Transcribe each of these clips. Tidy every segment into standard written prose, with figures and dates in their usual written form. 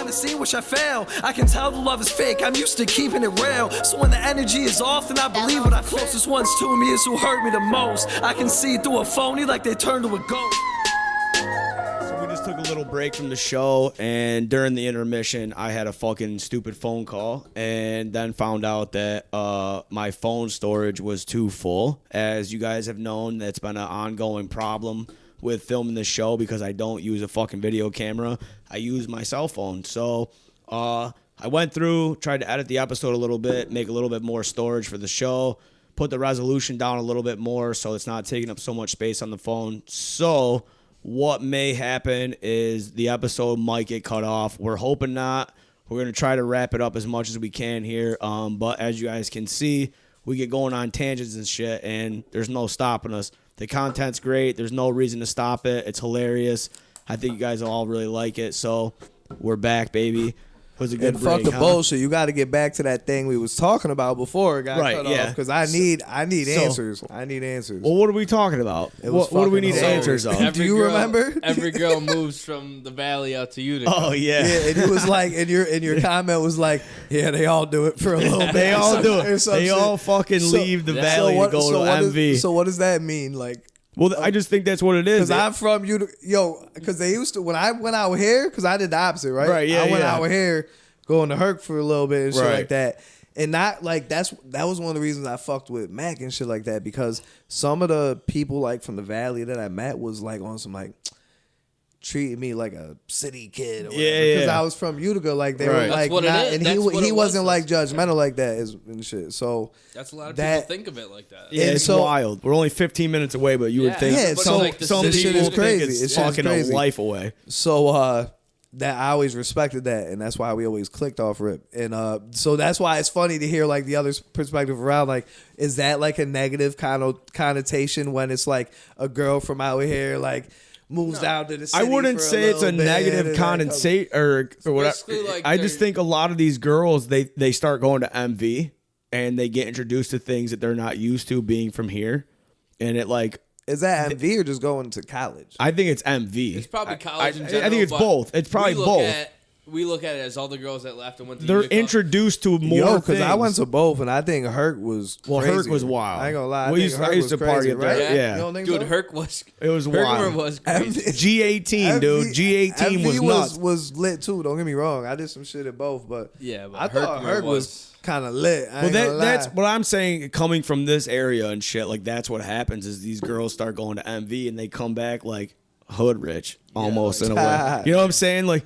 behind the scene, wish I failed. I can tell the love is fake, I'm used to keeping it real. So when the energy is off, then I believe what I closest ones to me is who hurt me the most. I can see through a phony like they turn to a ghost. Took a little break from the show, and during the intermission I had a fucking stupid phone call, and then found out that my phone storage was too full. As you guys have known, that's been an ongoing problem with filming the show because I don't use a fucking video camera. I use my cell phone. So I went through, tried to edit the episode a little bit, make a little bit more storage for the show, put the resolution down a little bit more so it's not taking up so much space on the phone. So what may happen is the episode might get cut off. We're hoping not. We're going to try to wrap it up as much as we can here. But as you guys can see, we get going on tangents and shit, and there's no stopping us. The content's great. There's no reason to stop it. It's hilarious. I think you guys will all really like it. So we're back, baby. It was a good break. Fuck the bullshit. You got to get back to that thing we was talking about before it got cut off. Because I need answers. I need answers. Well, what are we talking about? What do we need answers of? Do you remember? Every girl moves from the valley out to Utica. Oh yeah. And it was like, and your comment was like, yeah, they all do it for a little bit. They all do it. They all fucking leave the valley and go to MV. So what does that mean? Like, well, I just think that's what it is. Because I'm from Utica. Because they used to, when I went out here, because I did the opposite, right? Right, yeah, I went out here going to Herc for a little bit and shit like that. And not like that was one of the reasons I fucked with Mac and shit like that, because some of the people like from the valley that I met was like on some like treating me like a city kid or whatever. Because I was from Utica, like they were like, and he wasn't like judgmental like that and shit. So that's a lot of people think of it like that. Yeah, it's wild. We're only 15 minutes away, but you would think some people think it's fucking a life away. So that I always respected that, and that's why we always clicked off rip. And so that's why it's funny to hear like the other perspective around. Like, is that like a negative connotation when it's like a girl from out here like moves down to the city? I wouldn't say it's a negative connotation or whatever. Like I just think a lot of these girls they start going to MV and they get introduced to things that they're not used to being from here, and it like. Is that MV or just going to college? I think it's MV. It's probably college in general. I think it's both. It's probably both. We look at it as all the girls that left and went to They're Utica. introduced to more because I went to both, and I think Herc was crazy. Herc was wild. I ain't gonna lie. I used to party up there. Right? Yeah. You don't think Dude, so? Herc was... It was wild. Herc was crazy. G18, dude. G18 was nuts. was lit, too. Don't get me wrong. I did some shit at both, but I thought Herc was kind of lit. Well, that's what I'm saying. Coming from this area and shit, like that's what happens is these girls start going to MV and they come back like hood rich almost in a way. You know what I'm saying? Like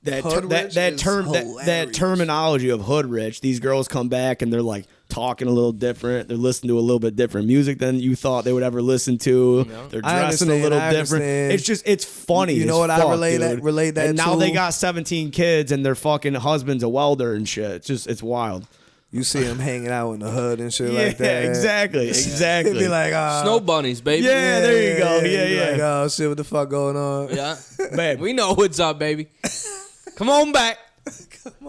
that terminology of hood rich. These girls come back and they're like talking a little different. They're listening to a little bit different music than you thought they would ever listen to. They're dressing a little different. It's funny. You know what? I relate that. And now they got 17 kids and their fucking husband's a welder and shit. It's wild. You see them hanging out in the hood and shit like that. Yeah, exactly. It'd be like, snow bunnies, baby. Yeah, there you go. Yeah. Like, oh, shit, what the fuck going on? Yeah. Babe. We know what's up, baby. Come on back.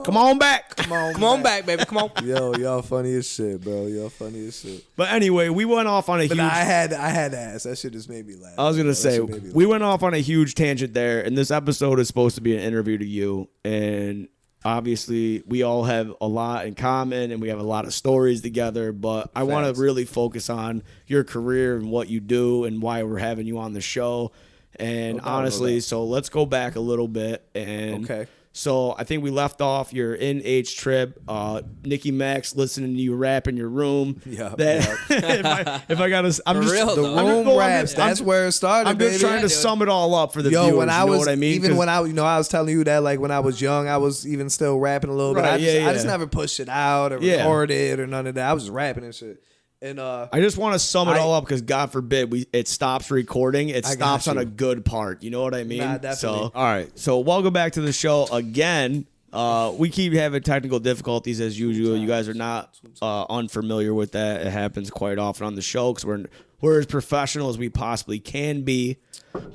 Come on back. Come on back, baby. Come on. Yo, y'all funny as shit, bro. Y'all funny as shit. But anyway, we went off on a huge... I had to ask. That shit just made me laugh. I was going to say, we went off on a huge tangent there, and this episode is supposed to be an interview to you, and... Obviously, we all have a lot in common and we have a lot of stories together, but I want to really focus on your career and what you do and why we're having you on the show. And honestly, so let's go back a little bit. And so I think we left off your in-H trip. Nikki Max listening to you rap in your room. Yeah. If I got to, I'm just real, the room raps. That's where it started. I'm just trying to sum it all up for the viewers. When I was, you know what I mean? Even when I was telling you that, like when I was young, I was even still rapping a little bit. I just never pushed it out or recorded it or none of that. I was just rapping and shit. And I just want to sum it all up because God forbid it stops recording. It stops on a good part. You know what I mean? Nah, definitely. So all right. So welcome back to the show again. We keep having technical difficulties as usual. You guys are not unfamiliar with that. It happens quite often on the show because we're as professional as we possibly can be.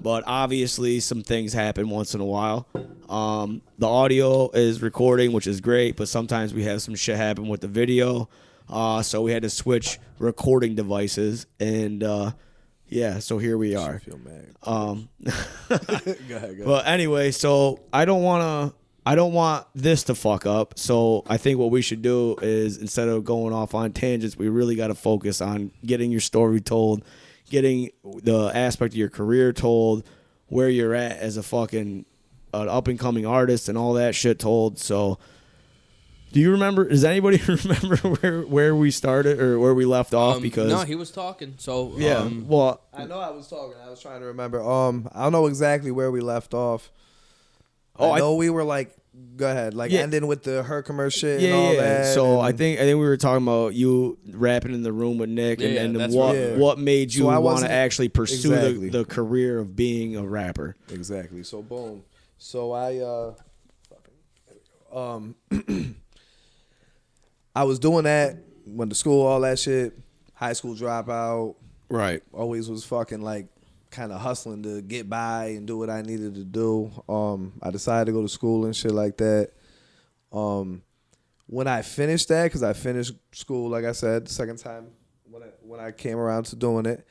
But obviously some things happen once in a while. The audio is recording, which is great, but sometimes we have some shit happen with the video. So we had to switch recording devices, and so here we are. I feel mad. Go ahead. But anyway, so I don't want I don't want this to fuck up. So I think what we should do is, instead of going off on tangents, we really got to focus on getting your story told, getting the aspect of your career told, where you're at as a fucking an up and coming artist and all that shit told. So do you remember, does anybody remember where we started or where we left off? Because no, he was talking. So yeah, well, I know I was talking. I was trying to remember. I don't know exactly where we left off. I know we were like, go ahead, like ending with the her commercial shit and all that. So I think we were talking about you rapping in the room with Nick, and what made you want to actually pursue the career of being a rapper. Exactly. So boom. So I I was doing that, went to school, all that shit, high school dropout. Right. Always was fucking like kind of hustling to get by and do what I needed to do. I decided to go to school and shit like that. When I finished that, because I finished school, like I said, the second time when I came around to doing it,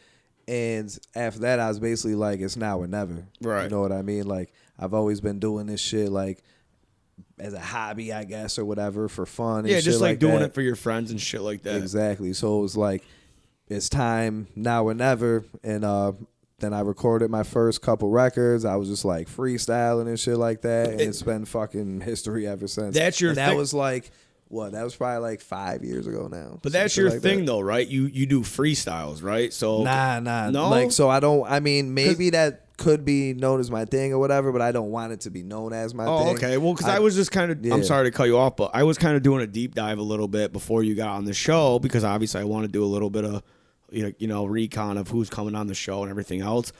and after that, I was basically like, it's now or never. Right. You know what I mean? Like, I've always been doing this shit, like, as a hobby, I guess, or whatever, for fun. And yeah, just like doing that. It for your friends and shit like that. Exactly. So it was like, it's time now or never. And then I recorded my first couple records. I was just like freestyling and shit like that. And it's been fucking history ever since. That's your and thing. That was like, what? That was probably like 5 years ago now. But that's your thing, though, right? You do freestyles, right? So Nah. No? Like, so I mean, maybe that could be known as my thing or whatever, but I don't want it to be known as my thing. Oh, okay. Well, because I was just kind of, I'm sorry to cut you off, but I was kind of doing a deep dive a little bit before you got on the show, because obviously I want to do a little bit of, recon of who's coming on the show and everything else.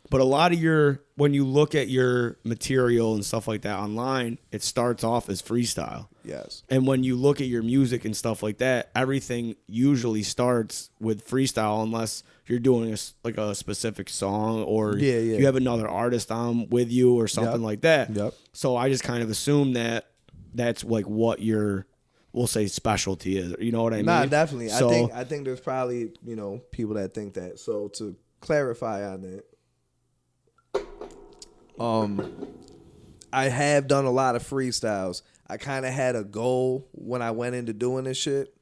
But a lot of when you look at your material and stuff like that online, it starts off as freestyle. Yes. And when you look at your music and stuff like that, everything usually starts with freestyle, unless you're doing a specific song or you have another artist on with you or something like that. Yep. So I just kind of assume that that's like what your, we'll say, specialty is. You know what I mean? Nah, definitely. So, I think there's probably, people that think that. So to clarify on that, I have done a lot of freestyles. I kind of had a goal when I went into doing this shit.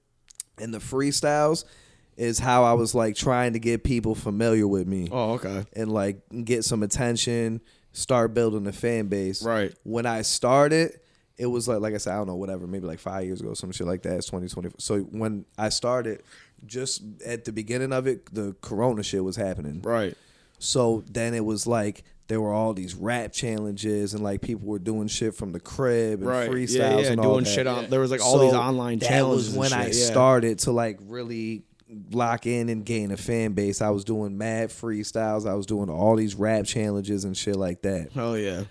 And the freestyles is how I was like trying to get people familiar with me. Oh, okay. And like get some attention, start building a fan base. Right. When I started, it was like I said, I don't know, whatever, maybe like 5 years ago, some shit like that. It's 2020. So when I started, just at the beginning of it, the Corona shit was happening. Right. So then it was like there were all these rap challenges and like people were doing shit from the crib and freestyles and all doing that. shit on. There was like all these online challenges. That was when I started to like really lock in and gain a fan base. I was doing mad freestyles. I was doing all these rap challenges and shit like that. Oh yeah.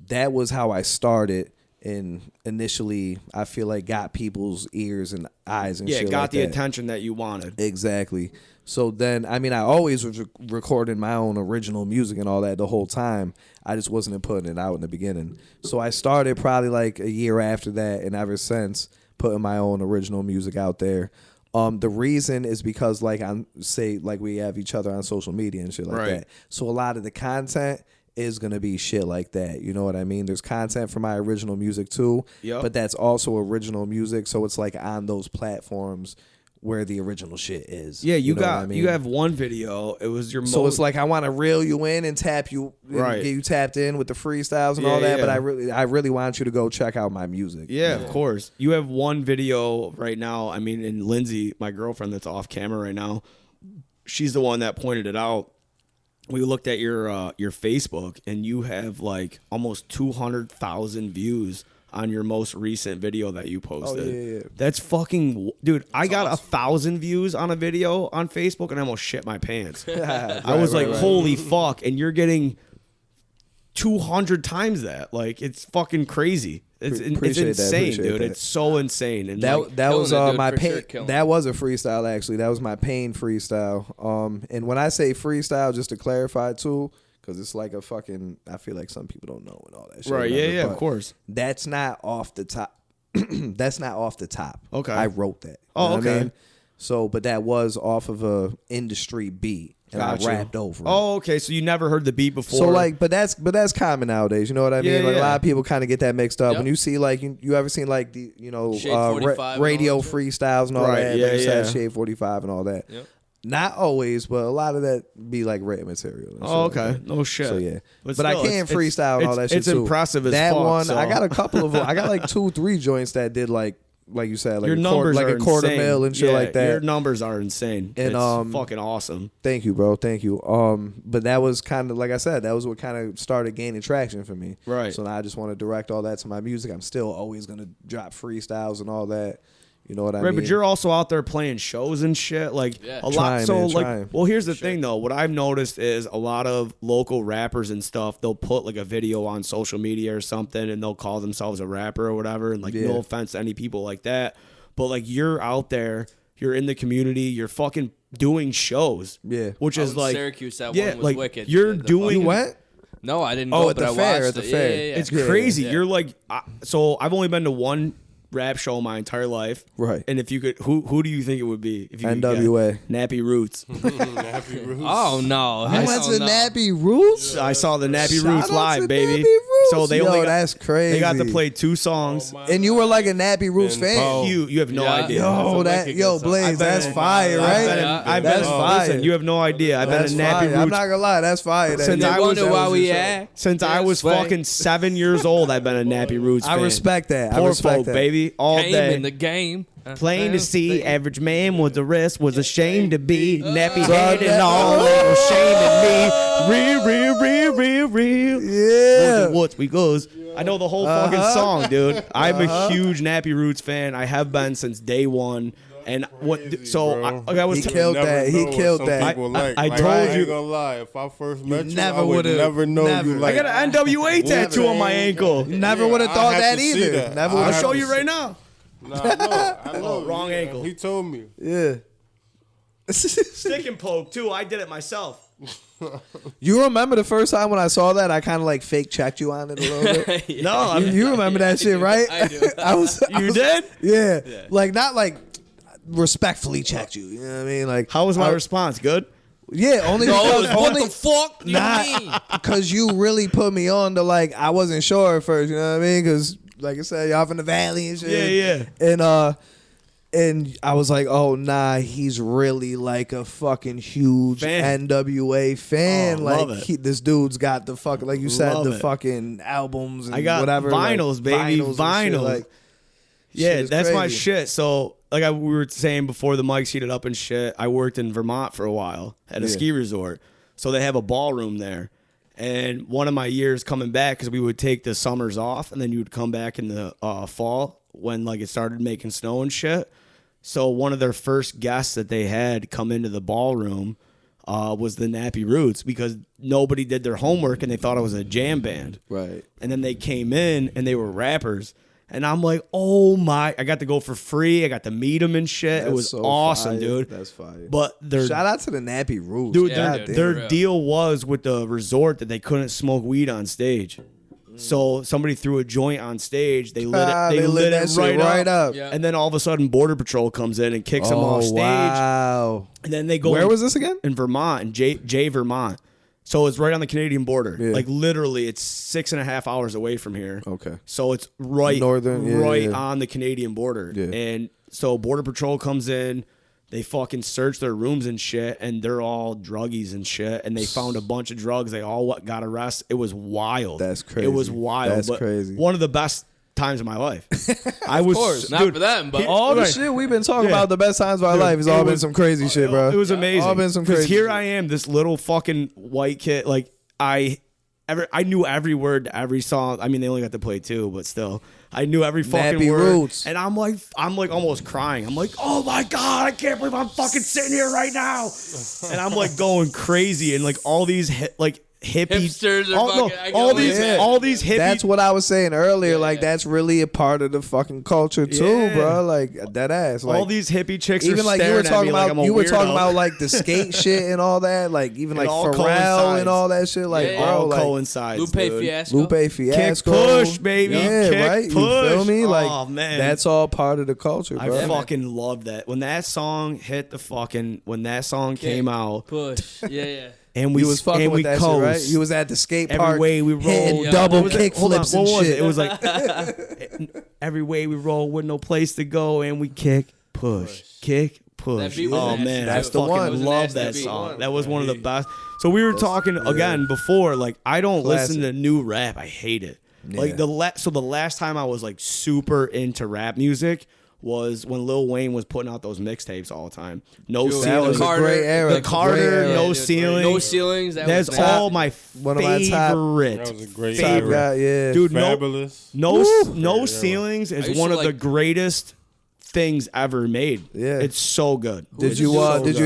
That was how I started. And initially, I feel like got people's ears and eyes and shit like that. Yeah, got the attention that you wanted. Exactly. So then, I mean, I always was recording my own original music and all that the whole time. I just wasn't putting it out in the beginning. So I started probably like a year after that, and ever since, putting my own original music out there. The reason is because like we have each other on social media and shit like that. So a lot of the content is gonna be shit like that. You know what I mean? There's content for my original music too, but that's also original music. So it's like on those platforms where the original shit is. Yeah, you have one video. It was your. So it's like I want to reel you in and tap you, and get you tapped in with the freestyles and all that. But I really want you to go check out my music. Yeah, of course. You have one video right now. I mean, and Lindsay, my girlfriend that's off camera right now, she's the one that pointed it out. We looked at your Facebook, and you have like almost 200,000 views on your most recent video that you posted. Oh, yeah. That's fucking, dude. I got 1,000 views on a video on Facebook, and I almost shit my pants. I was like, holy fuck! And you're getting 200 times that. Like, it's fucking crazy. It's insane, dude. It's so insane. And that was my pain. That was a freestyle, actually. That was my pain freestyle. And when I say freestyle, just to clarify too, because it's like a fucking, I feel like some people don't know and all that shit. Right? Yeah, of course. That's not off the top. That's not off the top. Okay, I wrote that. Oh, okay. I mean? So, but that was off of a industry beat. and I rapped over it. Oh, okay. So you never heard the beat before. So like, but that's common nowadays. You know what I mean? Like a lot of people kind of get that mixed up. Yep. When you see like you ever seen like the Shade 45 radio and all that freestyles and all Right, that? yeah, Like you said, yeah. Shade 45 and all that. Yep. Not always, but a lot of that be like written material. And Oh, shit like okay. that. No shit. So yeah, but still, I can freestyle and all that shit It's too. impressive as that fuck. one. So. I got a couple of. I got like 2-3 joints that did like you said, like Your numbers like are a quarter insane. mil and shit Yeah, like that. Your numbers are insane. And, it's fucking awesome. Thank you, bro. Thank you. But that was kind of like I said, that was what kind of started gaining traction for me. Right. So now I just want to direct all that to my music. I'm still always gonna drop freestyles and all that. You know what I mean? Right, but you're also out there playing shows and shit. Like Yeah. a lot. Trying, So man, like, trying. well, here's the thing though. What I've noticed is a lot of local rappers and stuff. They'll put like a video on social media or something, and they'll call themselves a rapper or whatever. And like, Yeah. no offense to any people like that, but like you're out there, you're in the community, you're fucking doing shows. Yeah. Which I is was in like Syracuse, that yeah, one was like wicked. you're The doing. You fucking- went? No, I didn't Oh, go, at but the I fair, watched at the it. fair. Yeah, yeah, yeah. It's Yeah. crazy. Yeah. You're like, so I've only been to one rap show my entire life. Right. And if you could, who do you think it would be? If you could NWA. guess? Nappy Roots. Happy Roots. Oh no, You went to Nappy Roots? I saw the Nappy Shout Roots out live, to baby. Nappy Roots. So they Yo, only got, that's crazy. They got to play 2 songs. And you were like a Nappy Roots Ben fan. Poe. You have no Yeah. idea. Yo, Wicked yo, good song. Blaze, that's fire, I've right? been, Yeah. I've been, That's fire. listen, you have no idea. I've That's been a Nappy fire. Roots. I'm not gonna lie, that's fire. That Since you I was- wonder why we your show. act. Since I was fucking 7 years old, I've been a Nappy Roots fan. I respect that. I Poor respect folk, that. baby, all Came day. in the game. Plain to see, average man with the rest was ashamed to be nappy So head and that- all that was shaming me. Real. Yeah. What's because I know the whole fucking song, dude. I'm a huge Nappy Roots fan. I have been since day one. And what? So bro. I was He t- killed Never that. He know what killed some that. people like. I Like, told I ain't you- gonna lie. If I first met you, never I would would've- never know never. you I like. got an NWA tattoo on my ankle. Never would have I thought have that to see either. that. Never I would I'll have. show you right now. Nah, I know. I know. Oh, wrong ankle. He told me. Yeah. Stick and poke too. I did it myself. You remember the first time when I saw that? I kind of like fake checked you on it a little bit. No, You remember that shit, right? I do. I was. you did. Yeah. Like not like respectfully checked you. You know what I mean? Like How was my I- response? Good. Yeah, only because what only the fuck do you mean? because you really put me on to like I wasn't sure at first. You know what I mean? Because like I said, y'all from the valley and shit. Yeah. And I was like, oh nah, he's really like a fucking huge Fan. NWA fan. Oh, like love it. this dude's got the fucking like you said Love the it. fucking albums and I got whatever vinyls, like, baby, and shit, vinyls. like, Yeah, shit is that's my crazy. shit. So, like we were saying before the mics heated up and shit, I worked in Vermont for a while at a Yeah. ski resort. So they have a ballroom there. And one of my years coming back, because we would take the summers off, and then you would come back in the fall when like it started making snow and shit. So one of their first guests that they had come into the ballroom was the Nappy Roots, because nobody did their homework and they thought it was a jam band. Right. And then they came in and they were rappers. And I'm like, oh my, I got to go for free. I got to meet them and shit. It That's was so awesome, fire. dude. That's fire. But their Shout out to the Nappy Roots. dude, Yeah, their, dude, their for real. deal was with the resort that they couldn't smoke weed on stage. So somebody threw a joint on stage. They lit it. They, lit that it shit right up. Yeah. And then all of a sudden, Border Patrol comes in and kicks them off stage. Wow. And then they go. Where was this again? In Vermont, in J Vermont. So it's right on the Canadian border. Yeah. Like literally, it's 6.5 hours away from here. Okay. So it's right, Northern, yeah, right yeah. on the Canadian border. Yeah. And so Border Patrol comes in, they fucking search their rooms and shit, and they're all druggies and shit. And they found a bunch of drugs. They all got arrested. It was wild. That's crazy. It was wild. That's but crazy. One of the best times of my life. I was course. Not dude, for them, but All the Right. shit we've been talking Yeah. about, the best times of our Dude, life, has it all been was- some crazy shit, bro. It was amazing. All been some 'Cause crazy here shit. I am, this little fucking white kid. Like I knew every word to every song. I mean, they only got to play 2, but still, I knew every fucking Nappy word. Roots. And I'm like almost crying. I'm like, oh my god, I can't believe I'm fucking sitting here right now. And I'm like going crazy, and like all these hippie Hipsters are all, fucking- I can all only these imagine. all these hippie. That's what I was saying earlier. Yeah, like yeah. that's really a part of the fucking culture too, Yeah. bro. Like that ass. Like, all these hippie chicks even are like you staring were talking at me about, like I'm a you were talking weirdo. about like the skate shit and all that. Like even It like all Pharrell coincides. and all that shit. Like Yeah, bro, all like coincides. Lupe dude. Fiasco. Lupe Fiasco, push, baby. Yeah, Kick, right. push. You feel me? Like Oh, man. that's all part of the culture, I bro. fucking love that. When that song hit the fucking when that song came out Push. Yeah. and we You was fucking and with we that coast, shit, right? You was at the skate every park. way we hitting rolled, double What was it? kick Hold on, flips what and was shit. It was like every way we roll with no place to go, and we kick, push, kick, push. That beat was Oh nasty, man, too. I That's the fucking one. It was a love nasty that beat. song. That was one of the best. So we were talking again before. Like I don't listen to new rap. I hate it. Like the last time I was like super into rap music was when Lil Wayne was putting out those mixtapes all the time. No Dude, That ceilings. was a Carter, great era. The Carter, Great era. no dude, ceilings. No ceilings. That's was all my One of my top- favorite. That was a great Top era. guy, yeah. Dude, Fabulous. no Yeah. ceilings I is used one to of the like- greatest things ever made. Yeah. It's so good. Did you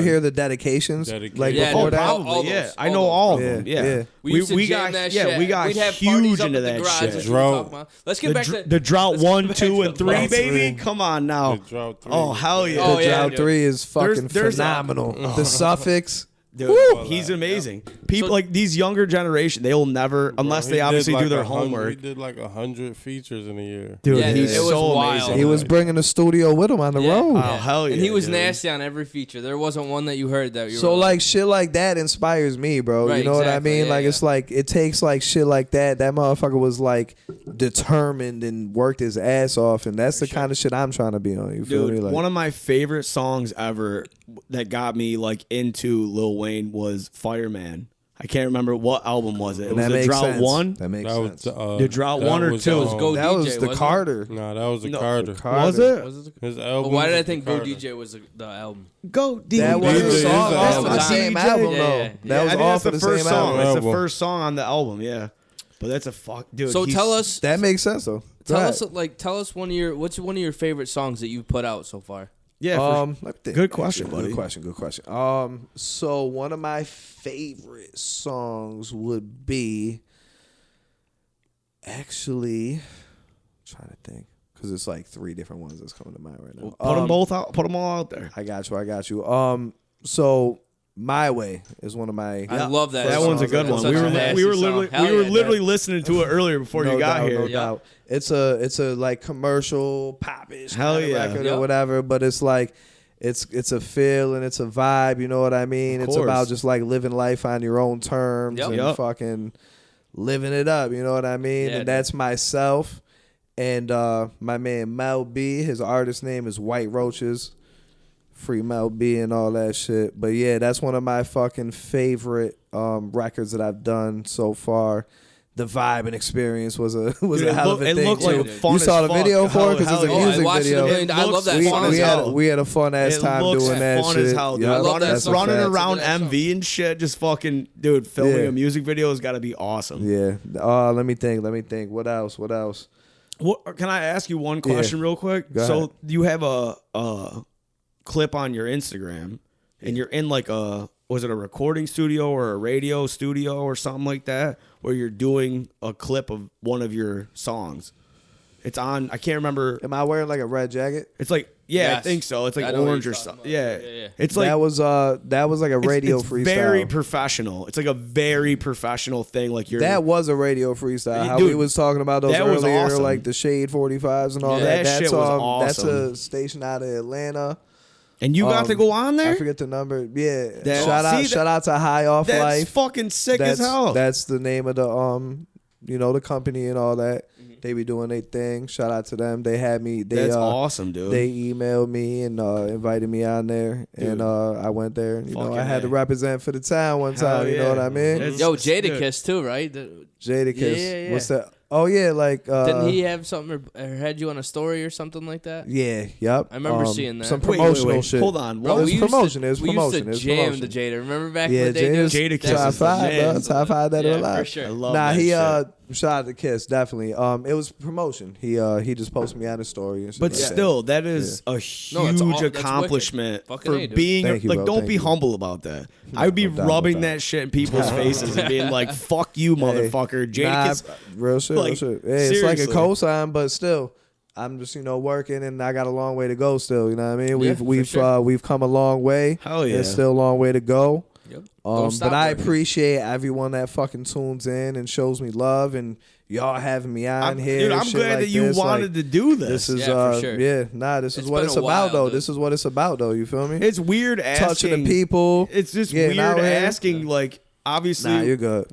hear the dedications? Dedication. Like Yeah, before dude, that? all yeah, those, I all know those. all of Yeah, them. Yeah, yeah. We used to jam got that yeah, shit. we got We'd have parties huge up into at the that garage, shit. that's what we're Drought. talking about. Let's get back to The drought let's get 1, back 2, to and the 3, drought. baby. Come on now. The Drought 3. Oh hell yeah. Oh, The yeah, Drought dude. 3 is fucking There's a- phenomenal. The suffix. Dude, he's amazing. People So- like these younger generation, they will never, unless He they did obviously like do their 100 He homework. did like 100 features in a year. Dude, Yeah, he's it was so wild. amazing. He was bringing the studio with him on the Yeah. road. Oh hell yeah. And he was dude. nasty on every feature. There wasn't one that you heard that you So were like shit like that inspires me, bro. Right, You know what I exactly. mean? Yeah, like yeah. it's like it takes like shit like that. That motherfucker was like determined and worked his ass off, and that's the kind of shit I'm trying to be on. You feel me? Dude, Like one of my favorite songs ever that got me like into Lil Wayne was Fireman. I can't remember what album was it. It and was that the makes Drought sense. 1. That makes That sense. was The Drought that 1 or was, 2. Go that was DJ, the wasn't it? Carter. No, that was the No, Carter. Was it? Was it the- His album. But why did I was think the Go Carter. DJ was the album? Go DJ. That was DJ the is song the off album. of the same Yeah, album, yeah, though. yeah. That I was think off that's of the first same song. album. It's the Album. first song on the album, yeah. But that's a fuck, dude. So he's- tell us, That makes sense though. tell Right. us, tell us what's one of your favorite songs that you've put out so far? Yeah, for- Let me think. good question, buddy. Good question. Good question. So one of my favorite songs would be actually I'm trying to think because it's like 3 different ones that's coming to mind right now. put them both out. Put them all out there. I got you. So My Way is one of my. I love that. That song. one's a good That's one. such We a were nasty literally song. Hell yeah, listening to it earlier before you got doubt, here. No Yeah. doubt. It's a like commercial popish Hell kind of yeah. record Yep. or whatever, but it's like it's a feel and it's a vibe. You know what I mean? Of It's course. about just like living life on your own terms Yep. and Yep. fucking living it up. You know what I mean? Yeah, and dude. that's myself. And my man Mel B, his artist name is White Roaches. Free Mel B and all that shit. But yeah, that's one of my fucking favorite records that I've done so far. The vibe and experience was a Dude, hell of a it thing looked too. like fun You as saw the fuck. video for it because Hell it's a yeah. music I watched video. it. I love that song as hell. We had a fun ass It time looks doing that fun shit. as hell, dude. Yup, I love that that's a song. Running fact. around That's a good MV and shit, just fucking, dude, filming Yeah. a music video has got to be awesome. Yeah. Let me think. What else? What, can I ask you one question real quick? Go So ahead. you have a clip on your Instagram, and you're in like was it a recording studio or a radio studio or something like that, where you're doing a clip of one of your songs? It's on. I can't remember. Am I wearing like a red jacket? It's like I Yes. think so. It's I like know what orange you're or talking something. about. Yeah. Yeah. It's like that was like a radio it's freestyle. very professional. It's like a very professional thing. Like you're That was a radio freestyle. How Dude, we was talking about those that was earlier, awesome. like the Shade 45s and all Yeah. that. That That's shit was That's awesome. a station out of Atlanta. and you got to go on there. I forget the number. Yeah. That- shout See, out to High Off That's Life. fucking sick as hell. That's the name of the the company and all that. They be doing their thing. Shout out to them. They had me. That's awesome, dude. They emailed me and invited me on there, and I went there. You know, Fucking I had to A. represent for the town one Hell time. You know yeah. what I mean? It's- Yo, dude. Jadakiss too, right? Jadakiss. Yeah. What's that? Oh yeah, like Didn't he have something or had you on a story or something like that? Yeah. Yep. I remember seeing that. Some Wait, promotional wait. shit. Hold on. Bro, What? It's we used promotion, to- it's we promotion, used it's to jam promotion. the Jada. Remember back Yeah, in the day? Jada's dude? Jadakiss That top is was the five, man. bro. Top five that Yeah, alive. for sure. I love Nah, that he shit. Shout out to Kiss, definitely. It was promotion. He just posted me on his story and shit. But like that. still, that is a huge accomplishment for being Thank you, like. bro. Don't Thank be you. humble about that. I would be no doubt, rubbing no doubt. that shit in people's faces and being like, "Fuck you, motherfucker." Jadakiss, real shit, like, real shit. Yeah, it's like a seriously. cosign, but still, I'm just working, and I got a long way to go. Still, you know what I mean? Yeah, We've come a long way. Hell yeah. There's still a long way to go. Yep. Don't stop But I working. appreciate everyone that fucking tunes in and shows me love, and y'all having me on here. Dude, and I'm shit glad like that you this. wanted to do this. This is Yeah, for sure. this is It's what been it's a about while, though. dude. This is what it's about though. You feel me? It's weird asking Touching the people. It's just getting weird out here. asking. Like, obviously, Nah, you're good.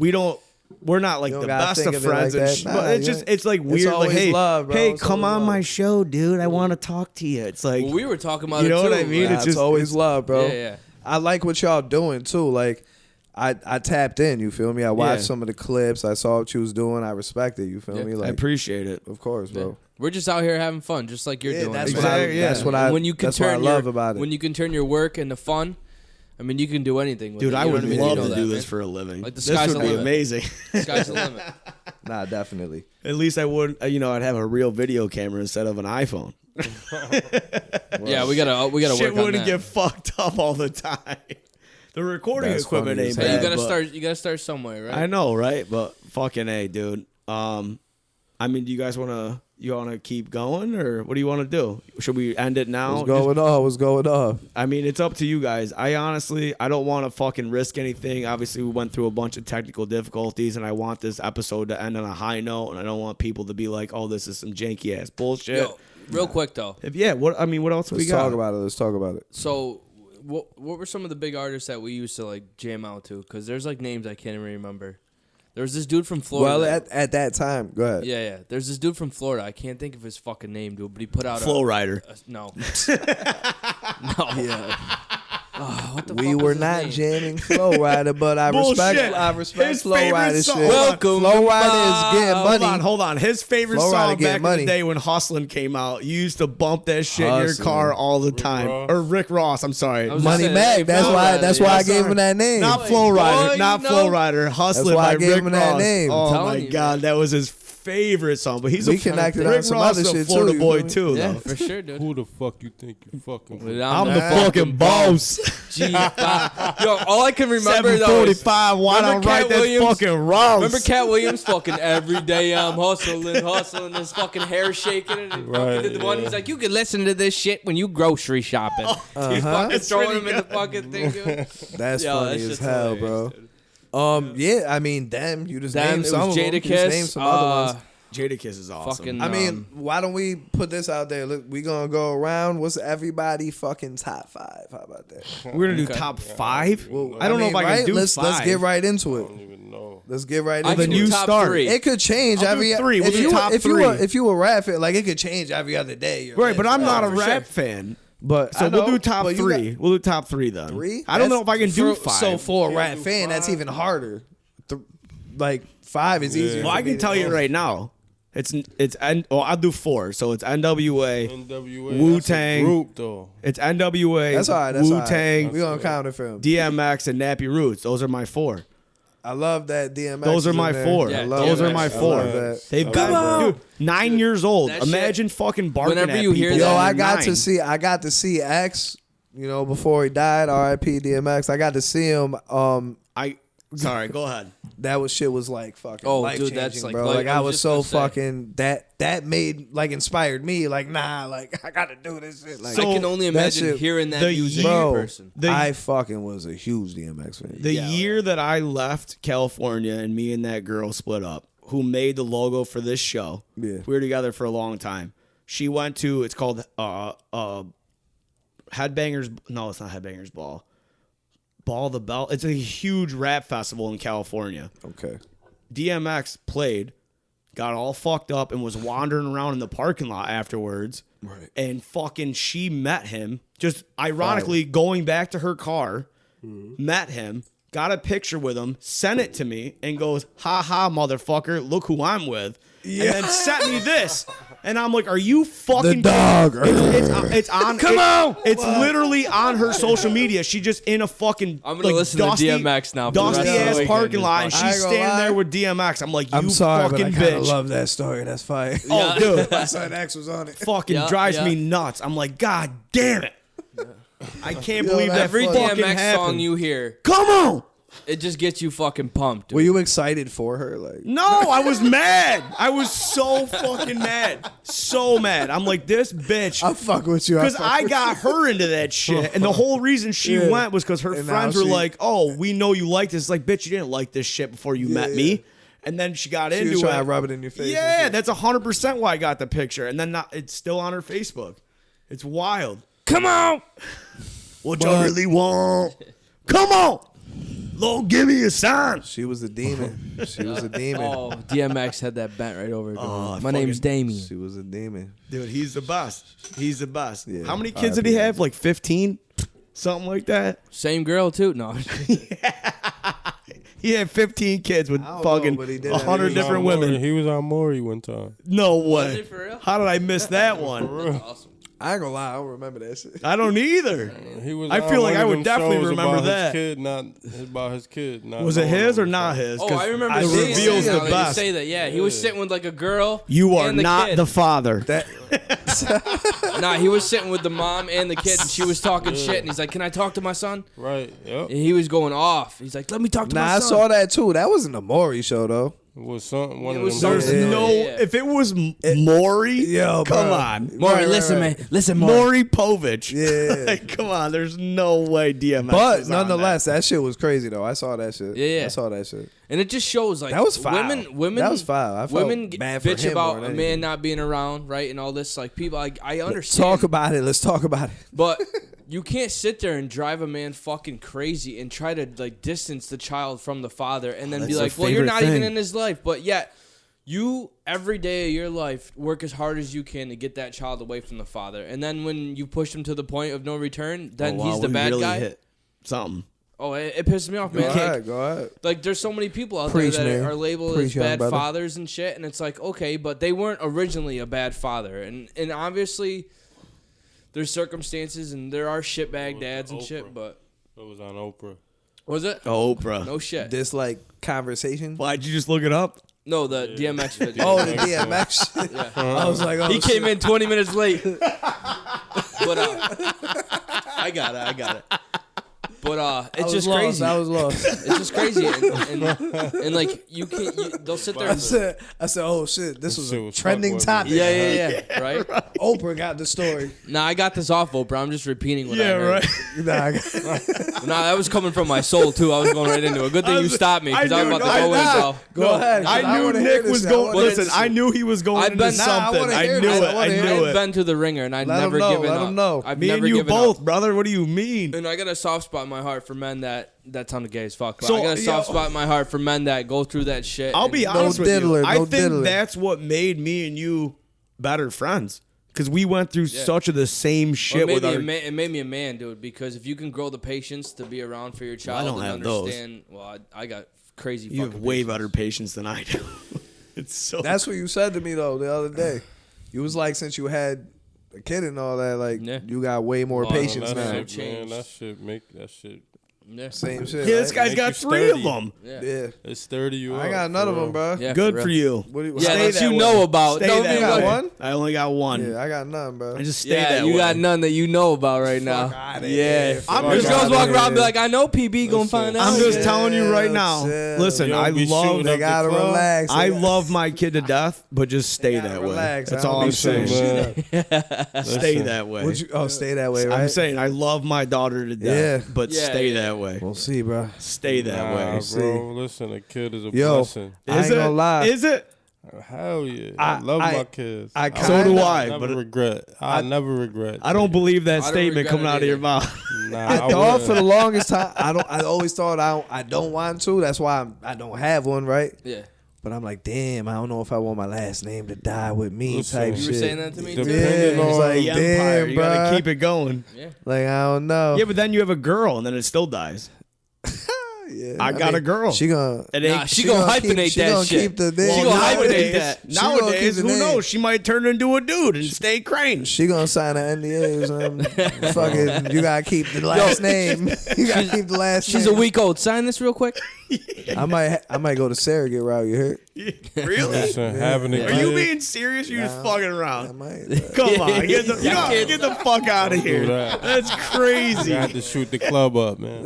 We're not like You the don't gotta best think of of it friends, like and that. Nah, but it's you just ain't- it's like it's weird. Like, always hey, love, bro. hey, It's come always on my love. show, dude. I want to talk to you. It's like Well, we were talking about You it know too. what I mean? like- It's just- always love, bro. Yeah. I like what y'all doing too. Like I tapped in. You feel me? I watched Yeah. some of the clips. I saw what you was doing. I respect it. You feel Yeah. me? I Like, appreciate it. of course, bro. We're just out here having fun, just like you're Yeah, doing. that's man. what I. Exactly, yeah. That's what I. And when you can that's what I turn love your, about it. when you can turn your work into fun, I mean, you can do anything with Dude, it. I you know would what mean? love You know to that, do man. this for a living. Like, the this sky's would the be limit. amazing. Sky's the limit. Nah, definitely. At least I would, I'd have a real video camera instead of an iPhone. Yeah, we gotta Shit work on wouldn't that. get fucked up all the time. The recording That's equipment funny ain't as bad. hell. You gotta start somewhere, right? I know, right? But fucking A, dude. I mean, do you guys wanna keep going, or what do you want to do? Should we end it now? What's going on? What's going on? I mean, it's up to you guys. I don't want to fucking risk anything. Obviously, we went through a bunch of technical difficulties, and I want this episode to end on a high note, and I don't want people to be like, "Oh, this is some janky ass bullshit." Yo, real quick though. What else we Let's got? talk about it. Let's talk about it. So, what were some of the big artists that we used to like jam out to? Because there's like names I can't even remember. There was this dude from Florida. Well, at that time, go ahead. yeah. There's this dude from Florida. I can't think of his fucking name, dude. But he put out Flow Rider. no. Yeah. What the We fuck were is his not name? jamming Flow Rider, but I Bullshit. respect His Flow favorite Rider song- shit. Welcome Flow to Rider is getting my- money. Hold on. His favorite Flow Rider song getting back in money. the day when Hustlin' came out, you used to bump that shit in your Hustlin'. car all the time. Ross. Or Rick Ross, I'm sorry. I was Money saying, Mac. hey, That's Flow why. Rider, That's yeah. why I Sorry. gave him that name. Not Flow Rider. boy, Not you Flow know. Rider. Hustlin' why I by gave Rick him that Ross. name. Oh Telling my you, God, that was his favorite song. But he's We a connected Rick on some Ross other is a shit, Florida too, you boy feel me? too, Yeah, though. for sure, dude. Who the fuck you think you fucking with? I'm the fucking boss. G5. Yo, all I can remember though is 745. Why remember don't write Cat that Williams? fucking Ross? remember Cat Williams fucking every day I'm hustling, his fucking hair shaking and he fucking Right, did the one. He's like, you can listen to this shit when you grocery shopping. He's fucking That's throwing pretty him in the fucking thing, dude. That's Yo, funny that as shit's hell, hilarious, bro. dude. Yeah, I mean, damn, you just Then named it some was of them. You just Jadakiss. named some other ones. Jadakiss is awesome. Fucking, I mean, why don't we put this out there? Look, we gonna go around. What's everybody fucking top 5? How about that? we're gonna do Okay. top 5. Well, I don't know if I can do let's 5. Let's get right into I it. don't even know. Let's get right I into can it. do you top start. 3. It could change I'll do every 3. We'll if do you top if 3. you a rap fan, like it could change every other day. Right, but I'm not a for rap sure. fan. But So I we'll know, do top but you 3. got We'll do top 3 then. 3. I don't know if I can do for- 5. So for a Can't rap do fan, that's 5. even harder. Like 5 is easier. Well, for I me can to tell you do. right now. I'll do 4. So it's NWA. NWA. Wu-Tang. That's a group though. It's NWA. That's all right. That's all right. Wu-Tang, We gonna count it for him. DMX, and Nappy Roots. Those are my 4. I love that DMX. Those are is in my there. 4. Yeah, I love Those that. are my I 4. love that. They've Come got on. dude, 9 years old. That shit- Imagine fucking barking Whenever at you people. hear Yo, that, I at got 9. to see X. You know, before he died, R.I.P. DMX. I got to see him. Sorry, go ahead. That shit was like fucking Oh, life dude, changing, that's like- bro. like, Like I I was was just so gonna say. fucking that made like inspired me. Like nah, like I gotta do this shit. Like I can only that imagine shit- hearing that the music bro, in person. I fucking was a huge DMX fan. The year that I left California and me and that girl split up, who made the logo for this show. Yeah. We were together for a long time. She went to, it's called Headbangers. No, it's not Headbangers Ball. Ball the Bell. It's a huge rap festival in California. Okay. DMX played, got all fucked up, and was wandering around in the parking lot afterwards. Right. And fucking she met him, just ironically going back to her car, met him, got a picture with him, sent it to me, and goes, "Ha ha, motherfucker, look who I'm with." And then sent me this. And I'm like, are you fucking The dog. It's on. Come on. It's literally on her social media. She just in a fucking I'm gonna listen to DMX now for the rest dusty of the ass weekend. parking lot. And I ain't she's gonna standing lie. there with DMX. I'm like, you I'm sorry, but I fucking kind of bitch. love that story. That's fire. Oh, dude, My son X was on it. fucking Yeah, drives yeah. me nuts. I'm like, God damn it. I can't Yo, believe that's that Every fucking DMX happened. song you hear, Come on. it just gets you fucking pumped. Dude. Were you excited for her? Like, No, I was mad. I was so fucking mad. So mad. I'm like, this bitch. I'm fucking with you. Because I got her into that shit. And the whole reason she Yeah. went was because her And friends now were she- like, oh, we know you like this. It's like, bitch, you didn't like this shit before you met yeah. me. And then she got She into was trying it. to rub it in your face. Yeah, that's 100% why I got the picture. And then it's still on her Facebook. It's wild. Come on. What you really want? Come on. Lord, give me a sign. She was a demon. She was a demon. Oh, DMX had that bent right over. Oh, My name's Damien. She was a demon. Dude, he's the best. He's the best. Yeah. How many kids did he have? Like 15? Something like that? Same girl too. No, He had 15 kids with I don't fucking know, but he did 100 that. He was different women. He was on Maury one time. No way. Was he for real? How did I miss that one? awesome. I ain't gonna lie. I don't remember that shit. I don't either. He was I on feel like one I of would them definitely shows remember about that. His kid, not about his kid. Not Was it knowing his or him. not his? Oh, 'Cause I remember the seeing reveal's it now the that best. You say that, yeah. He was sitting with like a girl. You are and the not kid. the father. That Nah, he was sitting with the mom and the kid, and she was talking shit. And he's like, "Can I talk to my son?" Right. Yep. And he was going off. He's like, "Let me talk to my I son." saw that too. That wasn't a Maury show though. It was something. One It of was them. There's something. no. Yeah. If it was Maury, Yo, come bro. on. Maury, Right, listen, right. man. Listen, Maury. Maury Povich. Yeah. Like, come on. There's no way DMX But is on nonetheless, that shit was crazy though. I saw that shit. Yeah, yeah. I saw that shit. And it just shows like That was foul. women. That was foul. I felt women bad for bitch him about more a than man anything. not being around, right? And all this, like people. I understand. Talk about it. Let's talk about it. But you can't sit there and drive a man fucking crazy and try to like distance the child from the father and then be That's like, their well, you're favorite not even thing. in his life. But yet, you every day of your life work as hard as you can to get that child away from the father. And then when you push him to the point of no return, then Oh, wow, he's the we bad really guy. hit something. Oh, it pisses me off, Go man. Like, ahead. Go ahead. like there's so many people out Preach, there that man. are labeled Preach, as young bad brother. fathers and shit, and it's like, okay, but they weren't originally a bad father, and obviously there's circumstances and there are shitbag dads and shit, Oprah. but It was on Oprah. was it? Oh, Oprah. No shit. This like conversation. Why'd you just look it up? No, the DMX video. Oh, the DMX shit. Yeah. I was like, oh, He came shit. in 20 minutes late. But I got it. But it's just crazy. I was lost. It's just crazy, and like you can't. They'll sit there. I And, said, oh shit, this was shit a was trending fuck, topic. wasn't yeah, right. Oprah got the story. Nah, I got this off Oprah. I'm just repeating what I Yeah, heard. right. Nah, I got- Nah, that was coming from my soul too. I was going right into it. Good thing you stopped me because I was about to go in. So. Go ahead. 'cause I knew wanna hear Nick this was shit. going. I wanna- Listen, I knew he was going I've into been- Nah, I something. wanna I hear knew this. it. I I wanna hear knew I've it. been to the ringer and I've Let 'em never know, given let up. 'em know. I've Me never and you given both, up. brother. What do you mean? And I got a soft spot in my heart for men that sounded gay as fuck. But So, I got a soft yo- spot in my heart for men that go through that shit. I'll be and- honest with diddler, you. I no think diddler. that's what made me and you better friends because we went through such of the same Well, shit it made with me our. it made me a man, dude. Because if you can grow the patience to be around for your child don't and have those. understand, well, I got crazy. You have fucking way patience. better patience than I do. It's so. That's what you said to me though the other day. You was like, since you had a kid and all that, like Yeah. you got way more Well, patience that now. man. shit, man, Changed. that shit make that shit. Yeah. Same shit. yeah, this right? guy's Make got you 3 of sturdy. them. Yeah. Yeah. It's sturdy you I up, got none of them, bro. Yeah, Good for for real. you. What do you, Yeah, Stay that that you way. know about. Stay Don't that be got way. like- one? I only got one. Yeah, I got none, bro. I just stay Yeah, that you way. got none that you know about right now. outta Yeah, here. Fuck there's girls outta walking around and be here. like, I know PB gonna Listen, find out. I'm just Yeah, telling you right now. chill. Listen, You don't I be love. shooting They up the gotta club. relax. I They love my kid to death, but just stay gotta that way. relax. That's I don't all I'm be saying. shooting Stay that way. Would you? Oh, stay that way, right? I'm saying I love my daughter to death, Yeah. but Yeah, stay yeah. that way. We'll see, bro. Stay that Nah, way. bro. Listen, a kid is a Yo. blessing. I Is ain't it? gonna lie. Is it? Hell yeah. I love I- my kids. I will So do I, never but- regret. I never regret. I don't believe that I don't statement regret coming it out of your either. mouth. Nah, I thought will. for the longest time, I always thought I don't want to. That's why I don't have one, right? Yeah, But I'm like, damn, I don't know if I want my last name to die with me Listen, type you you were shit. saying that to me too. Depending Yeah, it's on like, The empire, damn, you gotta bro. keep it going. Yeah. Like I don't know. Yeah, but then you have a girl, and then it still dies. Yeah, I got a girl. She gonna. She gonna hyphenate she that gonna shit. Keep the name. She gonna hyphenate that. She gonna Nowadays, keep the who name. knows? She might turn into a dude and stay Crane. She gonna sign an NDA or something. Fucking, you gotta keep the last name. You gotta keep the last name. She's a week old. Sign this real quick. I might go to surrogate route. You heard? Really? Listen, having a Are you kid, being serious? Or you just fucking I around? might. Come on, get the fuck out of do here. that. That's crazy. You had to shoot the club up, man.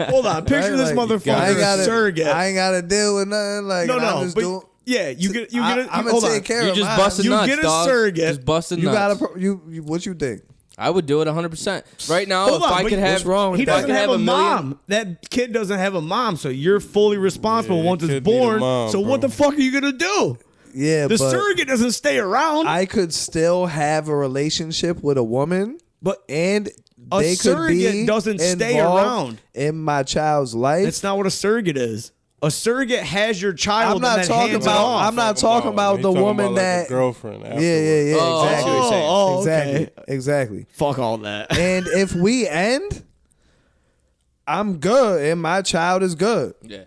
Hold on, picture this Like, motherfucker I ain't as gotta, a surrogate. I ain't gotta deal with nothing. Like, No, I'm just but doing. yeah, you get a. I'm hold gonna on. take care You of just mine. busted You nuts, get a dog. surrogate. Just busted You nuts. gotta. You. What you think? I would do it 100%. Right now, Hold if on, I but could have, what's wrong with He that? doesn't have a million- mom. That kid doesn't have a mom, so you're fully responsible Yeah, once it's kid need a born. mom, So what bro. the fuck are you gonna do? Yeah, The but surrogate doesn't stay around. I could still have a relationship with a woman, But and a they could surrogate be doesn't stay involved around. in my child's life. That's not what a surrogate is. A surrogate has your child. I'm not and then talking hands it about. off. I'm not talking about he the talking woman about like a that. girlfriend. Yeah, Afterwards. Oh, I see what you're saying. Oh, exactly. okay. Exactly. Fuck all that. And if we end, I'm good, and my child is good. Yeah,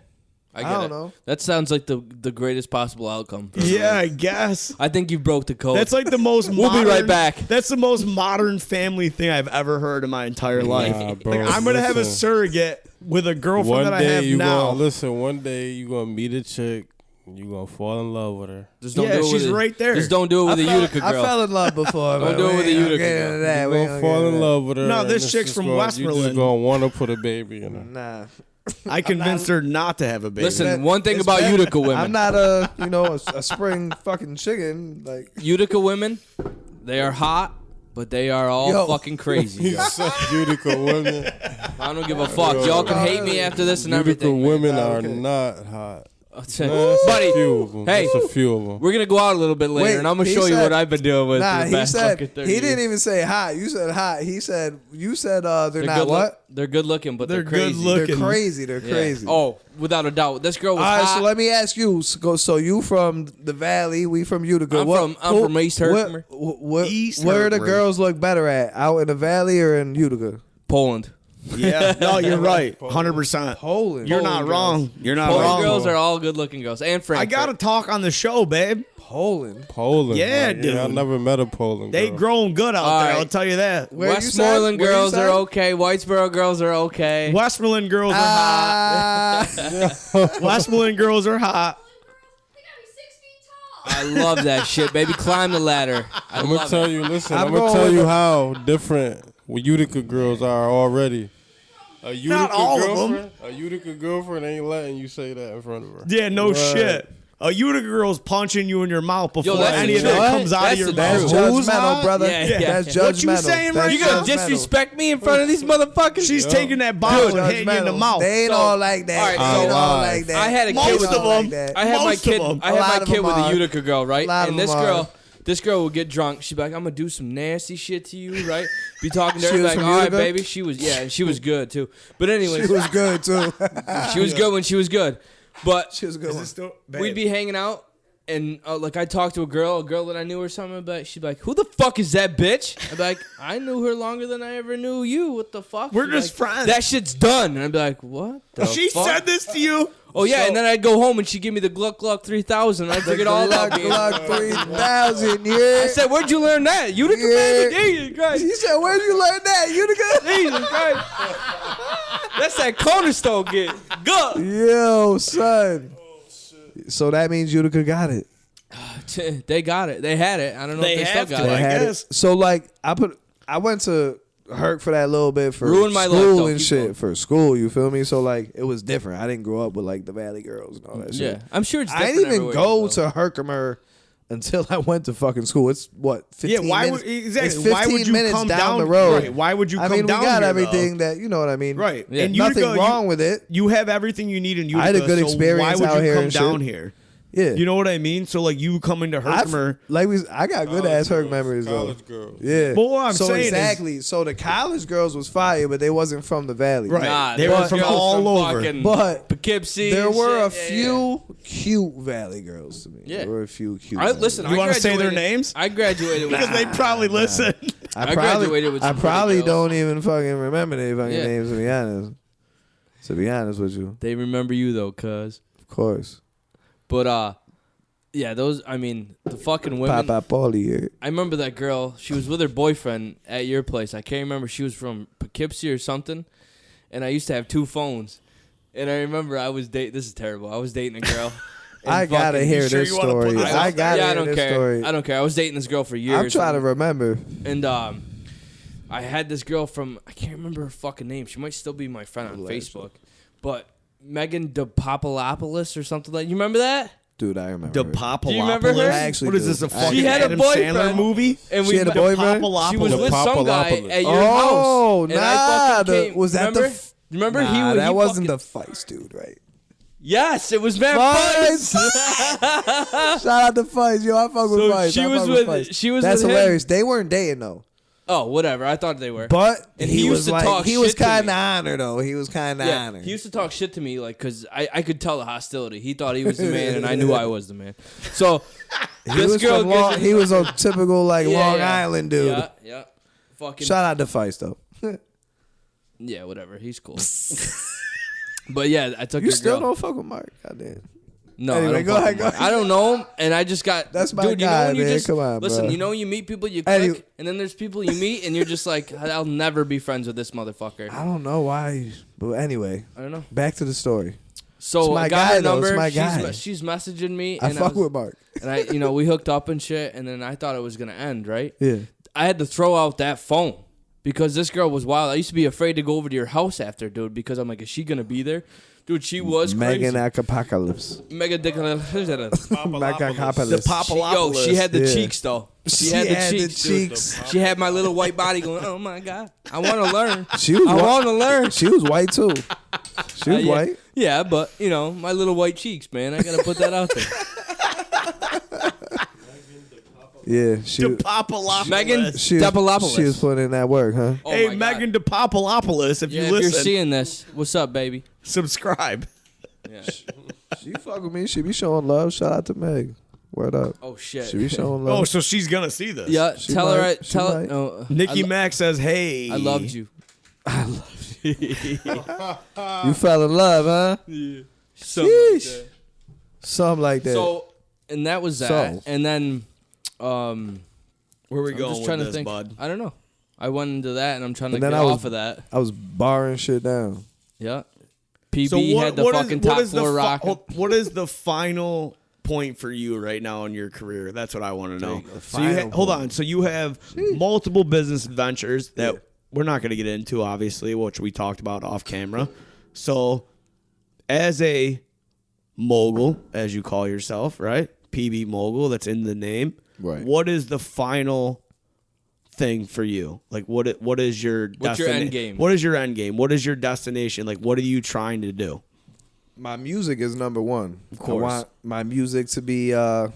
I get I don't it. know. That sounds like the greatest possible outcome. for Yeah, everyone. I guess. I think you broke the code. That's like the most We'll be modern, right back. That's the most modern family thing I've ever heard in my entire life. Nah, bro, Like, I'm going to have a listen. surrogate with a girlfriend One that I day have you now. gonna listen. One day you gonna meet a chick. You gonna fall in love with her. Just don't Yeah, do it she's with right there. Just don't do it with a Utica girl. I fell in love before. Don't do it with a Utica girl. That. You We gonna ain't fall gonna in get love with her. No, and this it's chick's just from gonna, You Westmoreland. just gonna want to put a baby in her. Nah. I convinced her not to have a baby. Listen, one thing It's about better- Utica women. I'm not a spring fucking chicken. Like, Utica women, they are hot, but they are all Yo. fucking crazy. You yo. said Utica women. I don't give a fuck. Y'all can hate me after this and Utica everything. man. women are Okay. not hot. I'll tell you. Just Buddy, a few of them. hey. Just a few of them. we're gonna go out a little bit later, Wait, and I'm gonna he show you said- what I've been doing with nah, the he past said fucking 30 he didn't years. even say hot. You said hot. He said they're They're not good what? They're good looking, but they're They're crazy. good look- They're looking. crazy. They're Yeah. crazy. Oh, without a doubt. This girl was All right, hot. so let me ask you. So you from the Valley? We from Utica. I'm from East Herkimer. East Where the Herkimer. girls look better at? Out in the Valley or in Utica? Poland. Yeah, no, you're right. 100%. Poland. You're not wrong. You're not Poland wrong. girls are all good looking girls. And Frankfurt. I got to talk on the show, babe. Poland. Poland. Yeah, like, dude. I never met a Poland They girl. growing good out All there, right. I'll tell you that. Where you Westmoreland said? Where you girls said? are okay. Whitesboro girls are okay. Westmoreland girls are hot. Westmoreland girls are hot. I love that shit, baby. Climb the ladder. I'm gonna tell you. Listen, I'm I'm gonna going tell with you the- how different Utica girls are already. A Utica all of girlfriend, a Utica girlfriend ain't letting you say that in front of her. Yeah, no Right. shit. A Utica girl's punching you in your mouth before that's any of the that truth. comes out That's of your the mouth. That's truth. judgmental, hot? brother. Yeah, yeah. That's judgmental. What you saying, right? That's You You gonna judgmental. disrespect me in front of these motherfuckers? She's taking that bottle and hitting you in the Judgmental. mouth. They ain't So- all like that. all right, They ain't so- all like that. I had a kid Most with of them. that. I had my Most of kid. them. I A had lot my of kid them with a are. Utica girl, right? A lot of And this them are. girl would get drunk. She'd be like, "I'm gonna do some nasty shit to you," right? Be talking to She her was like, from "All right, Utica? baby." She was good too. But anyways, She was good too. she was good when she was good. But She was good. we'd be hanging out, and like I'd talk to a girl that I knew or something, but she'd be like, "Who the fuck is that bitch?" I'd be like, "I knew her longer than I ever knew you. What the fuck?" We're She'd be just like, friends. That shit's done. And I'd be like, "What the She fuck?" said this to you? Oh yeah, So- and then I'd go home and she'd give me the Gluck Gluck 3000. I figured all about being. Glock 3000, yeah. I said, "Where'd you learn that?" Utica, Yeah. baby. Jesus Christ. He said, where'd you learn that, Utica? Jesus Christ. That's that cornerstone gig. Go. Yo, son. So that means Utica got it. They got it. They had it. I don't know They if they still have got to, it. They I had guess. it. So like I went to Herc for that little bit for Ruined my life, school though. and Keep shit going. for school. You feel me? So like it was different. I didn't grow up with like the Valley girls and all that shit. Yeah, I'm sure it's I different didn't even everywhere go you to Herkimer until I went to fucking school. It's what 15 Yeah, why minutes? would exactly? It's 15 Why would you minutes come down the road? Right. Why would you I come mean, down we got here, everything though? that you know what I mean. Right. Yeah. And Nothing Utica, wrong with it. You have everything you need in Utica. I had a good so experience why would out you here come and down shit. here? Yeah, You know what I mean? So like you coming to Herkimer. I got good ass Herc memories though. College girls. Yeah. But what I'm so saying is- exactly. So the college girls was fire, but they wasn't from the Valley. Right. Nah, They there were was from girls all over. fucking But Poughkeepsie. there and were a shit. Yeah, few cute Valley girls to me. Yeah. There were a few cute. I, Valley listen, girls. You I wanna say their graduated- names? I graduated with. Because they probably listen. I graduated with I some probably pretty girls. don't even fucking remember their fucking Yeah. names, to be honest. To be honest with you, They remember you though, cuz. of course. But yeah, those. I mean, the fucking women. Papa Paulie here. I remember that girl. She was with her boyfriend at your place. I can't remember. She was from Poughkeepsie or something. And I used to have 2 phones. And I remember I was dating. This is terrible. I was dating a girl. I gotta fucking- hear sure this you wanna put story. this I out gotta Yeah, I hear don't this care. story. I don't care. I was dating this girl for years. I'm trying to remember. And I had this girl from, I can't remember her fucking name. She might still be my friend on Facebook. But Megan DePopolopoulos or something like. You remember that? Dude, I remember. The her. Popolopoulos. Do you remember her? I actually What is do. this? A I- fucking She had a Adam boyfriend. Sandler movie? And She had a boyfriend? She was The with some guy Popolopoulos. at your Oh, house. And I nah. fucking came. Was that remember? the? Remember Nah, that he wasn't fucking, the Feist dude, right? Yes, it was Matt Feist. Feist. Shout out to Feist, yo. I fuck with So Feist. she I was fuck with- Feist. she was That's with him. hilarious. They weren't dating though. Oh, whatever. I thought they were. But And he he was used to like, talk he was shit to kind me. of honored though. He was kind of Yeah, honored. he used to talk shit to me, like, because I could tell the hostility. He thought he was the man, and I knew I was the man. So He this was girl from Long, gets he was a typical like Yeah, Long yeah. Island dude. Yeah, yeah. Fucking Shout out to Feist though. yeah, whatever. He's cool. But yeah, I took You your still girl. don't fuck with Mark. Goddamn. No, Anyway, I don't go fuck ahead, with go Mark. ahead. I don't know him, and I just got. That's my dude, you know guy, when you man. just Come on, listen. bro. You know when you meet people, you click, Anyway- and then there's people you meet, and you're just like, I'll never be friends with this motherfucker. I don't know why, but anyway, I don't know. back to the story. So It's my I got guy, her though. It's number. my she's, guy. she's messaging me, I and fuck was, with Mark. and we hooked up and shit, and then I thought it was gonna end, right? Yeah. I had to throw out that phone because this girl was wild. I used to be afraid to go over to your house after, dude, because I'm like, is she gonna be there? Dude, she was Megan crazy. Apocalypse. Mega dick. Megan The Apocalypse. Popolopoulos. Yo, she had the Yeah. cheeks though. She had the cheeks. Dude. She had my little white body going. Oh my god, I want to learn. She was I white. want to learn. She was white too. She was Yeah. white. Yeah, but you know my little white cheeks, man. I gotta put that out there. Yeah. She. The Popolopoulos. Megan She was, Depolopoulos. she was putting in that work, huh? Oh Hey, my God. Megan DePopolopoulos, if Yeah, you if listen, you're seeing this, what's up, baby? subscribe. Yeah. She fuck with me. She be showing love. Shout out to Meg. Word up. Oh shit. She be showing Oh, love. so she's gonna see this. Yeah, She tell her. might. She Tell might. her. Oh, Nikki Mack says, "Hey, I loved you. You fell in love, huh? Something like that. Something like that. So, and that was that. So. And then, where are we I'm going just trying with to this, think. bud?" I don't know. I went into that, and I'm trying to And get then I was- off of that. I was barring shit down. Yeah. PB had the fucking top floor rock. What is the final point for you right now in your career? That's what I want to know. The So you final hold point. on. So you have multiple business ventures that we're not going to get into, obviously, which we talked about off camera. So, as a mogul, as you call yourself, right? PB mogul, that's in the name. Right. What is the final thing for you? Like, what is your What's your end game? What is your end game? What is your destination? Like, what are you trying to do? My music is number one. Of course. I want my music to be out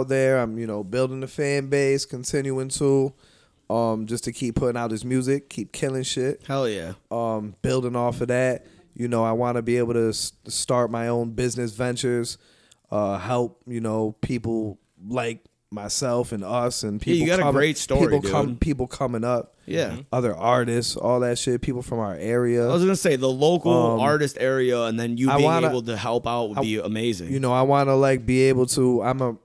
there. I'm, building the fan base, continuing to just to keep putting out his music, keep killing shit. Hell yeah. Building off of that. I want to be able to start my own business ventures, help, people like myself and us and people. You got a great story, dude. People coming up. Yeah. Other artists, all that shit. People from our area. I was gonna say the local artist area, and then you I being wanna- able to help out would be amazing. I want to be able to. I'm a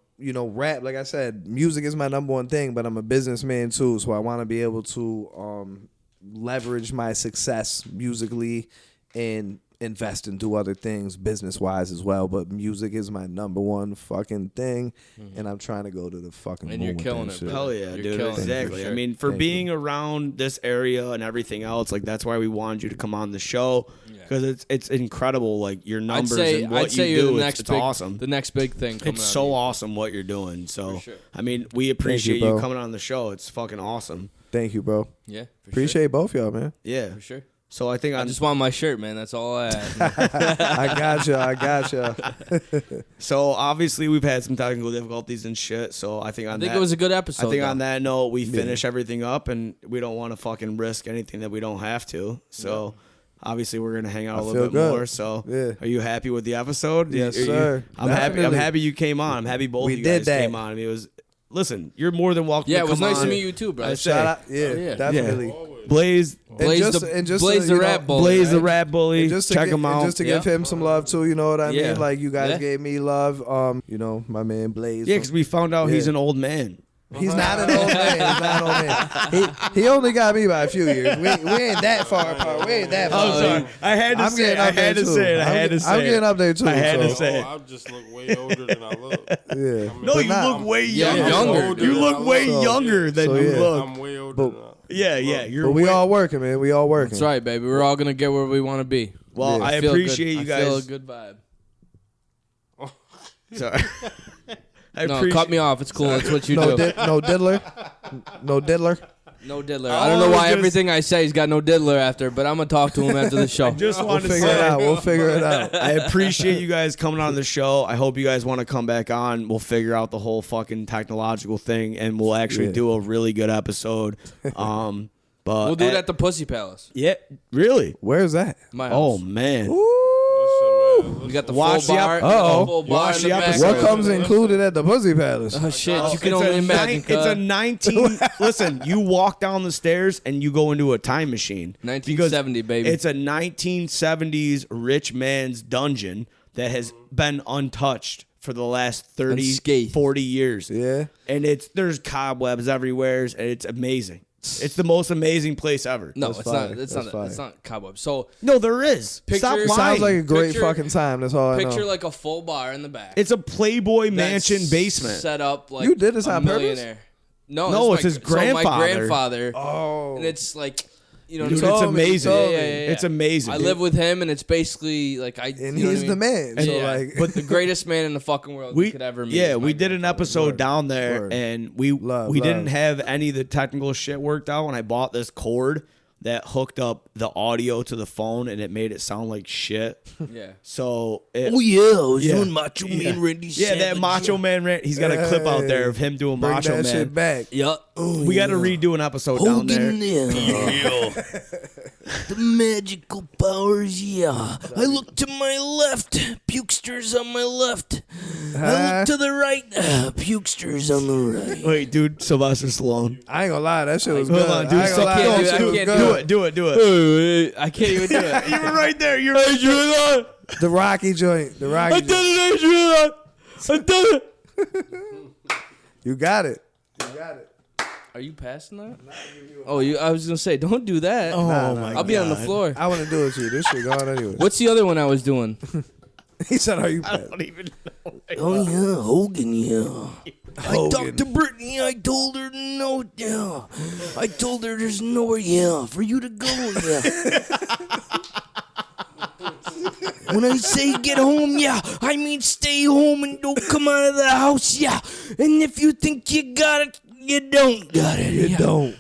rap. Like I said, music is my number one thing, but I'm a businessman too. So I want to be able to leverage my success musically and invest and do other things business wise as well. But music is my number one fucking thing, and I'm trying to go to the fucking And moon you're with killing that it, shit. bro. Hell yeah, You're dude. killing it, for Exactly. sure. I mean, for Thank being around this area and everything else, like that's why we wanted you to come on the show because it's incredible. Like your numbers and what you you're do, the next it's big, awesome. The next big thing. Coming It's out so of you. awesome what you're doing. So, sure. I mean, we appreciate you bro. coming on the show. It's fucking awesome. Thank you, bro. Yeah, for Appreciate both y'all, man. Yeah. sure. For sure. So I think I on just want my shirt, man. That's all I ask. I gotcha. so obviously we've had some technical difficulties and shit. So I think on I think that it was a good episode. I think though. on that note, we finish everything up, and we don't want to fucking risk anything that we don't have to. So, obviously, we're gonna hang out a little feel bit good. more. So, Yeah. are you happy with the episode? Yes, Are you- sir. I'm happy. I'm Definitely. happy you came on. I'm happy both We of you did guys that. came on. I mean, it was. Listen, you're more than welcome. Yeah, to it was come nice to on. meet you too, bro. I say- Shout out, yeah. definitely. Always. Blaze Blaze the rap bully. Blaze the right? rap bully. Check him out. Just to give him some love too, you know what I Yeah. mean? Like you guys Yeah. gave me love. You know, my man Blaze. Yeah, because we found out he's an old man. He's not an old man. He's not an old man. He only got me by a few years. We ain't that far apart. We ain't that far. I'm sorry. I had to say it. I had to say it. I had to say it. I'm getting up there too. I had to so. say it. I just look way older than I look. Yeah. No, But you not- look way Yeah, younger. younger. You look way So- younger than so you yeah. look. I'm way older But- than I Yeah, yeah. You're But we way- all working, man. We all working. That's right, baby. We're all gonna get where we want to be. Well, Yeah. I Feel appreciate good. you I feel a guys. good vibe. Sorry. I No, appreciate- cut me off. It's cool. That's what you No, do. no diddler. No diddler. No diddler. I don't know why everything I say he's got no diddler after, but I'm gonna talk to him after the show. Just We'll wanted to figure it say, out. We'll figure it out. I appreciate you guys coming on the show. I hope you guys want to come back on. We'll figure out the whole fucking technological thing, and we'll actually Yeah. do a really good episode. But We'll do it at the Pussy Palace. Yeah, really. Where's that? My house. Oh man. We got the Watch full the bar. ep- Uh-oh. Full bar Watch in the the back. episode. What comes included at the Pussy Palace? Oh shit! You It's can only imagine. It's a cuz. 19. Listen, you walk down the stairs and you go into a time machine. 1970, Because baby. It's a 1970s rich man's dungeon that has been untouched for the last 30, Unscathed. 40 years. Yeah. And there's cobwebs everywhere, and it's amazing. It's the most amazing place ever. No, That's it's fire. not. It's That's not. fire. It's not cobweb. So No, there is. Picture- Stop lying. Sounds like a great Picture- fucking time. That's all I know. picture like a full bar in the back. It's a Playboy That's mansion basement. set up like You did this a on purpose? millionaire. No, No, it's it's his So my grandfather. grandfather. Oh. And it's like, you know, Dude, what I'm it's saying? amazing. Yeah. It's amazing. I live with him, and it's basically like I. And you know what he's I the mean? man. And so yeah, like, but the greatest man in the fucking world you could ever meet. is my we did an episode down there, Word. and we Love. didn't have any of the technical shit worked out. And I bought this cord that hooked up the audio to the phone, and it made it sound like shit. Yeah. So, yeah, I was yeah. doing Macho Man Randy yeah, that Savage. Macho Man rant. He's got a clip out there of him doing bring Macho that Man. shit back. Yeah. We got to redo an episode down there. The magical powers, yeah. I look to my left, pukesters on my left. I look to the right, pukesters on the right. Wait, dude, Sylvester Stallone. I ain't gonna lie, that shit was Hold good. on, dude. I ain't gonna lie, can't that do shit that. was I can't good. Do it. I can't even do it. You were right there. You're right. The Rocky joint. The Rocky joint. I did it. You got it. You got it. Are you passing that? Oh, I was gonna say, don't do that. Oh Nah, my nah. god. I'll be on the floor. I want to do it to you. This shit gone anyway. What's the other one I was doing? He said, "Are you?" I don't even know. Oh yeah, Hogan, yeah. I Hogan. talked to Brittany. I told her no, yeah. I told her there's nowhere, yeah, for you to go, yeah. When I say get home, yeah, I mean stay home and don't come out of the house, yeah. And if you think you got it, you don't got it. You yeah. don't.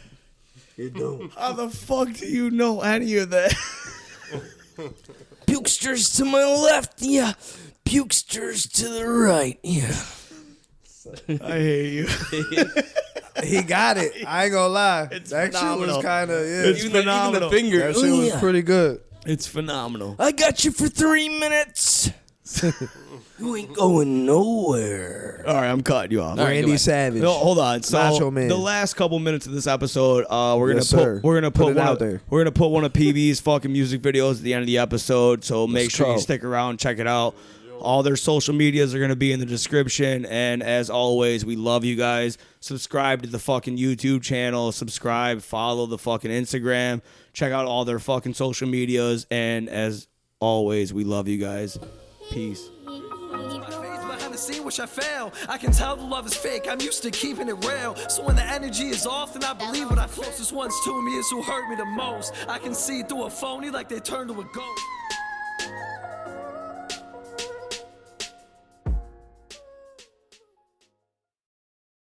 You don't. How the fuck do you know any of that? Pukesters to my left, yeah. Pukesters to the right, yeah. I hate you. He got it. I ain't gonna lie. It's that shit phenomenal. was kind of yeah. It's phenomenal. Even the finger. That shit was yeah. pretty good. It's phenomenal. I got you for 3 minutes. You ain't going nowhere. All right, I'm cutting you off. All right, Randy goodbye. Savage. No, hold on. So Macho Man. the last couple minutes of this episode, we're Yes, gonna sir. put Put it one out of, there. we're gonna put one of PB's fucking music videos at the end of the episode. So make Let's sure go. you stick around, check it out. All their social medias are gonna be in the description. And as always, we love you guys. Subscribe to the fucking YouTube channel. Subscribe, follow the fucking Instagram. Check out all their fucking social medias. And as always, we love you guys. Peace. Behind the scene, which I fail. I can tell the love is fake. I'm used to keeping it real. So when the energy is off, then I believe what I closest ones to me is who hurt me the most. I can see through a phony like they turn to a ghost.